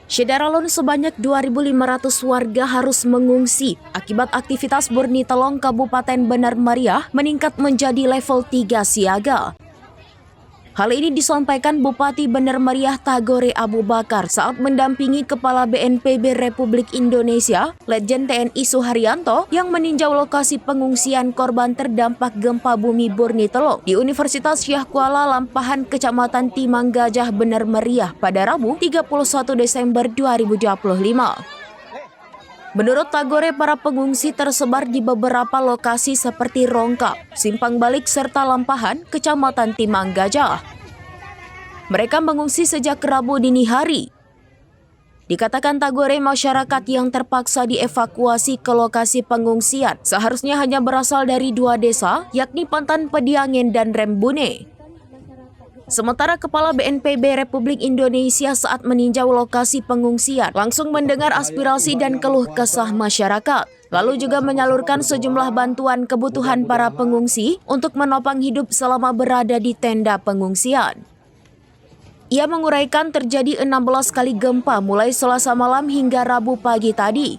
Syedaralun sebanyak 2.500 warga harus mengungsi akibat aktivitas Burni Telong Kabupaten Bener Meriah meningkat menjadi level 3 siaga. Hal ini disampaikan Bupati Bener Meriah Tagore Abu Bakar saat mendampingi Kepala BNPB Republik Indonesia, Letjen TNI Suharyanto, yang meninjau lokasi pengungsian korban terdampak gempa bumi Burni Telong di Universitas Syah Kuala Lampahan, Kecamatan Timang Gajah, Bener Meriah pada Rabu 31 Desember 2025. Menurut Tagore, para pengungsi tersebar di beberapa lokasi seperti Rongkap, Simpang Balik, serta Lampahan, Kecamatan Timang Gajah. Mereka mengungsi sejak Rabu dini hari. Dikatakan Tagore, masyarakat yang terpaksa dievakuasi ke lokasi pengungsian seharusnya hanya berasal dari 2 desa, yakni Pantan Pediangen dan Rembune. Sementara Kepala BNPB Republik Indonesia saat meninjau lokasi pengungsian langsung mendengar aspirasi dan keluh kesah masyarakat, lalu juga menyalurkan sejumlah bantuan kebutuhan para pengungsi untuk menopang hidup selama berada di tenda pengungsian. Ia menguraikan terjadi 16 kali gempa mulai Selasa malam hingga Rabu pagi tadi.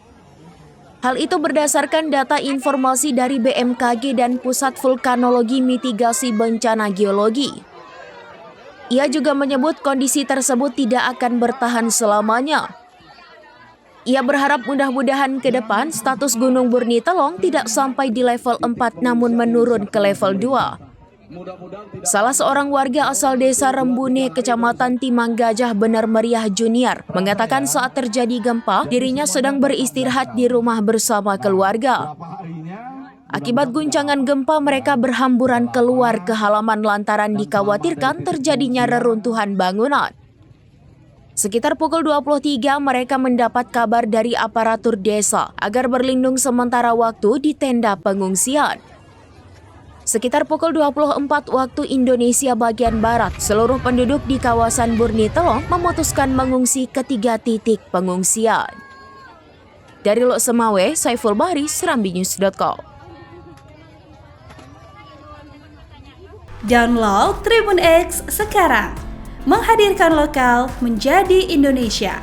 Hal itu berdasarkan data informasi dari BMKG dan Pusat Vulkanologi Mitigasi Bencana Geologi. Ia juga menyebut kondisi tersebut tidak akan bertahan selamanya. Ia berharap mudah-mudahan ke depan status Gunung Burni Telong tidak sampai di level 4 namun menurun ke level 2. Salah seorang warga asal desa Rembune, Kecamatan Timang Gajah, Bener Meriah Junior, mengatakan saat terjadi gempa, dirinya sedang beristirahat di rumah bersama keluarga. Akibat guncangan gempa, mereka berhamburan keluar ke halaman lantaran dikhawatirkan terjadinya reruntuhan bangunan. Sekitar pukul 23, mereka mendapat kabar dari aparatur desa agar berlindung sementara waktu di tenda pengungsian. Sekitar pukul 24 waktu Indonesia bagian Barat, seluruh penduduk di kawasan Burni Telong memutuskan mengungsi ke 3 titik pengungsian. Dari Lok Semawe, Saiful Bahri, serambinews.com. Download Tribun X sekarang, menghadirkan lokal menjadi Indonesia.